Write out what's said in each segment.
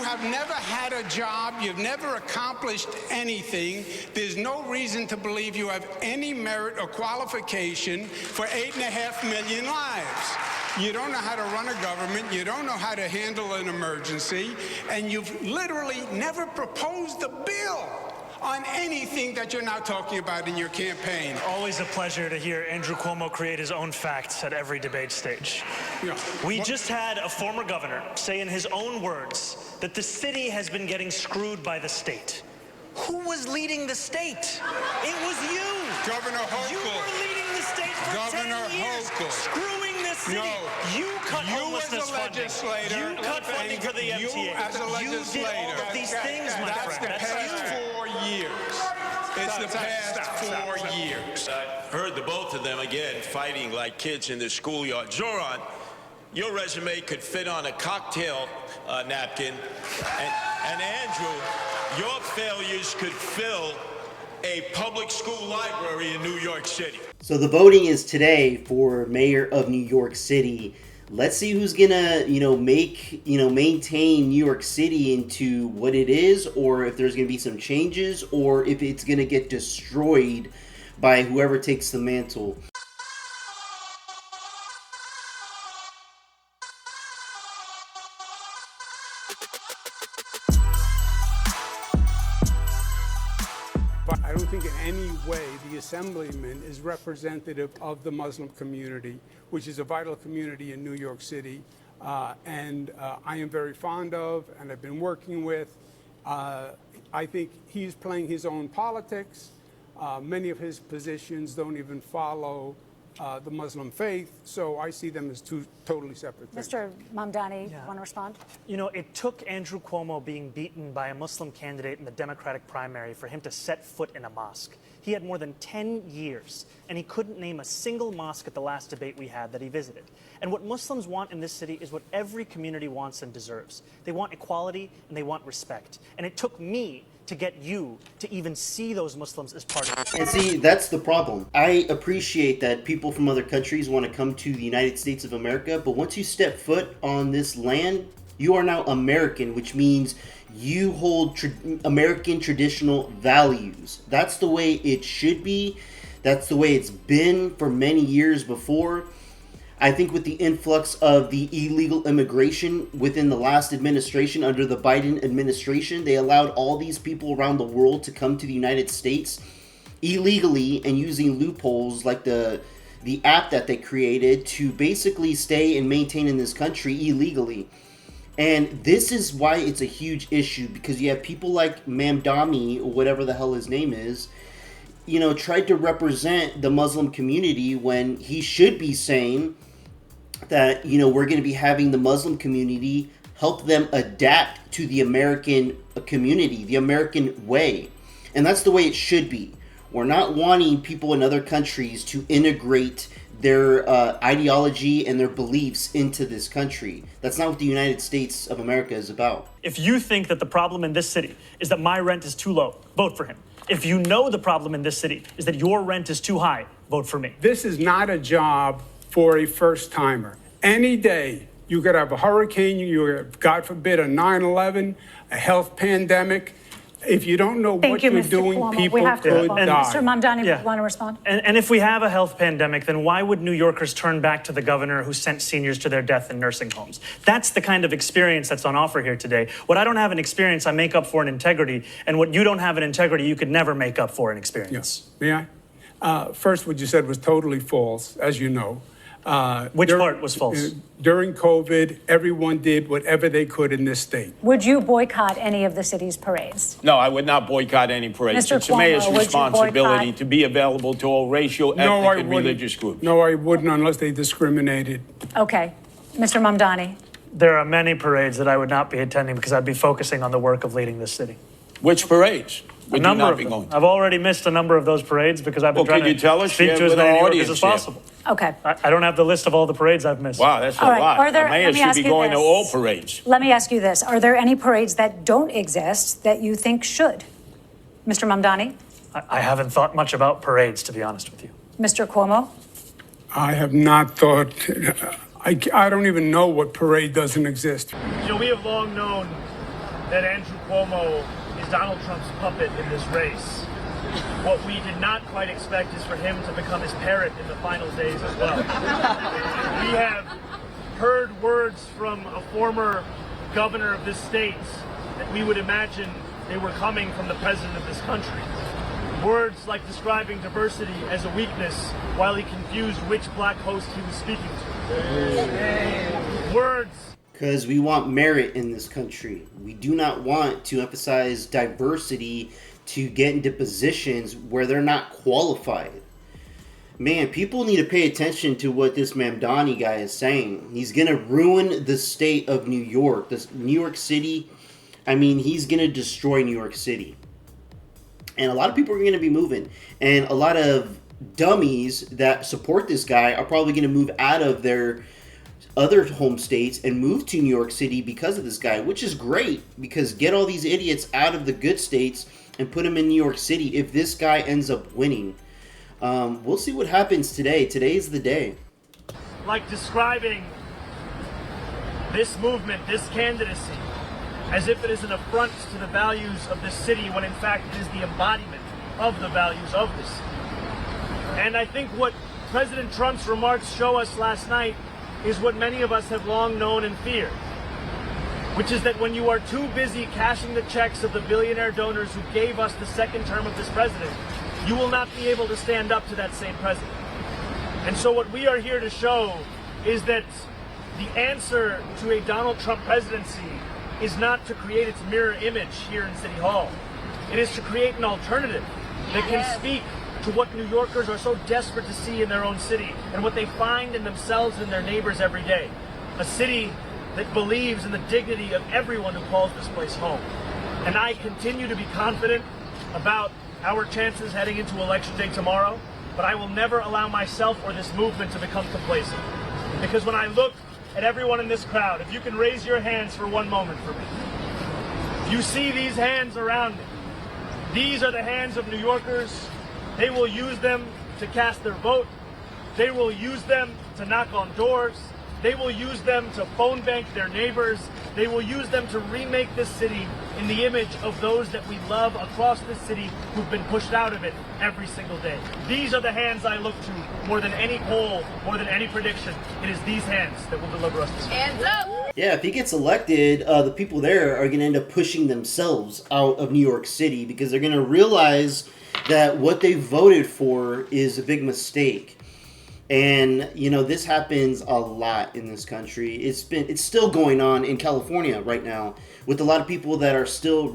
have never had a job. You've never accomplished anything. There's no reason to believe you have any merit or qualification for 8.5 million lives. You don't know how to run a government. You don't know how to handle an emergency. And you've literally never proposed a bill on anything that you're now talking about in your campaign. Always a pleasure to hear Andrew Cuomo create his own facts at every debate stage. We just had a former governor say in his own words that the city has been getting screwed by the state. Who was leading the state? It was you. Governor Hochul. You were leading the state for Governor 10 years, Hochul. Screwing the city. No. You cut You homelessness as a legislator, funding. You cut funding for the you MTA. as a You did all legislator. of these things, my That's friend. the That's past you. 4 years. It's the past 4 years. I heard the both of them again fighting like kids in the schoolyard. Zoran, your resume could fit on a cocktail napkin, and Andrew, your failures could fill a public school library in New York City. So the voting is today for mayor of New York City. Let's see who's gonna, maintain New York City into what it is, or if there's gonna be some changes, or if it's gonna get destroyed by whoever takes the mantle. But I don't think in any way the assemblyman is representative of the Muslim community, which is a vital community in New York City, and I am very fond of and have been working with. I think he's playing his own politics. Many of his positions don't even follow the Muslim faith, so I see them as two totally separate things. Mr. Mamdani, want to respond? You know, it took Andrew Cuomo being beaten by a Muslim candidate in the Democratic primary for him to set foot in a mosque. He had more than 10 years, and he couldn't name a single mosque at the last debate we had that he visited. And what Muslims want in this city is what every community wants and deserves. They want equality, and they want respect. And it took me to get you to even see those Muslims as part of it. And see, that's the problem. I appreciate that people from other countries want to come to the United States of America, but once you step foot on this land, you are now American, which means you hold American traditional values. That's the way it should be. That's the way it's been for many years before. I think with the influx of the illegal immigration within the last administration, under the Biden administration, they allowed all these people around the world to come to the United States illegally and using loopholes like the app that they created to basically stay and maintain in this country illegally. And this is why it's a huge issue, because you have people like Mamdani, or whatever the hell his name is, tried to represent the Muslim community when he should be saying that, we're going to be having the Muslim community help them adapt to the American community, the American way. And that's the way it should be. We're not wanting people in other countries to integrate their ideology and their beliefs into this country. That's not what the United States of America is about. If you think that the problem in this city is that my rent is too low, vote for him. If you know the problem in this city is that your rent is too high, vote for me. This is not a job for a first-timer. Any day, you could have a hurricane, you have, God forbid, a 9/11, a health pandemic. If you don't know what you're doing, people could die. Mr. Mamdani, want to respond? And if we have a health pandemic, then why would New Yorkers turn back to the governor who sent seniors to their death in nursing homes? That's the kind of experience that's on offer here today. What I don't have in experience, I make up for in integrity. And what you don't have in integrity, you could never make up for in experience. Yes. May I? First, what you said was totally false, as you know. Which part was false? During COVID, everyone did whatever they could in this state. Would you boycott any of the city's parades? No, I would not boycott any parades. Mr. It's the mayor's Cuomo, would you responsibility boycott? to be available to all racial, ethnic, and religious groups. No, I wouldn't unless they discriminated. Okay. Mr. Mamdani. There are many parades that I would not be attending because I'd be focusing on the work of leading this city. Which parades? A number of them. I've already missed a number of those parades because I've been trying to speak to as many New Yorkers as possible. Okay. I don't have the list of all the parades I've missed. Wow, that's a All right. lot. Are there- The mayor let me should ask be you going to this. all parades. Let me ask you this. Are there any parades that don't exist that you think should? Mr. Mamdani? I haven't thought much about parades, to be honest with you. Mr. Cuomo? I have not thought, I don't even know what parade doesn't exist. We have long known that Andrew Cuomo is Donald Trump's puppet in this race. What we did not quite expect is for him to become his parrot in the final days as well. We have heard words from a former governor of this state that we would imagine they were coming from the president of this country. Words like describing diversity as a weakness while he confused which black host he was speaking to. Words. Because we want merit in this country. We do not want to emphasize diversity to get into positions where they're not qualified. Man, people need to pay attention to what this Mamdani guy is saying. He's going to ruin the state of New York. This New York City, I mean, he's going to destroy New York City. And a lot of people are going to be moving. And a lot of dummies that support this guy are probably going to move out of their other home states and move to New York City because of this guy, which is great, because get all these idiots out of the good states and put them in New York City if this guy ends up winning. We'll see what happens today. Today's the day. Like describing this movement, this candidacy, as if it is an affront to the values of this city, when in fact it is the embodiment of the values of this city. And I think what President Trump's remarks show us last night is what many of us have long known and feared, which is that when you are too busy cashing the checks of the billionaire donors who gave us the second term of this president, you will not be able to stand up to that same president. And so what we are here to show is that the answer to a Donald Trump presidency is not to create its mirror image here in City Hall. It is to create an alternative that can speak to what New Yorkers are so desperate to see in their own city and what they find in themselves and their neighbors every day. A city that believes in the dignity of everyone who calls this place home. And I continue to be confident about our chances heading into Election Day tomorrow, but I will never allow myself or this movement to become complacent. Because when I look at everyone in this crowd, if you can raise your hands for one moment for me. You see these hands around me. These are the hands of New Yorkers. They will use them to cast their vote. They will use them to knock on doors. They will use them to phone bank their neighbors. They will use them to remake this city in the image of those that we love across this city who've been pushed out of it every single day. These are the hands I look to more than any poll, more than any prediction. It is these hands that will deliver us this. Hands up! Yeah, if he gets elected, the people there are going to end up pushing themselves out of New York City because they're going to realize that what they voted for is a big mistake. And, you know, this happens a lot in this country. It's still going on in California right now with a lot of people that are still,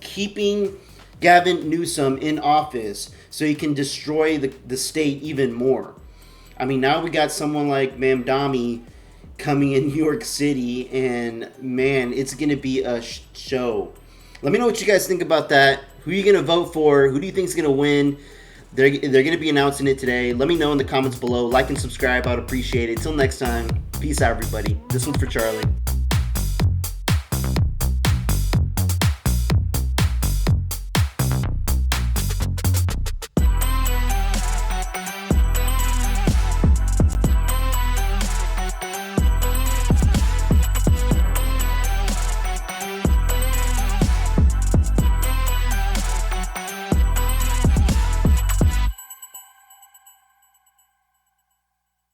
keeping Gavin Newsom in office so he can destroy the state even more. I mean, now we got someone like Mamdani coming in New York City, and, man, it's going to be a show. Let me know what you guys think about that. Who are you going to vote for? Who do you think is going to win? They're going to be announcing it today. Let me know in the comments below. Like and subscribe. I would appreciate it. Until next time, peace out, everybody. This one's for Charlie.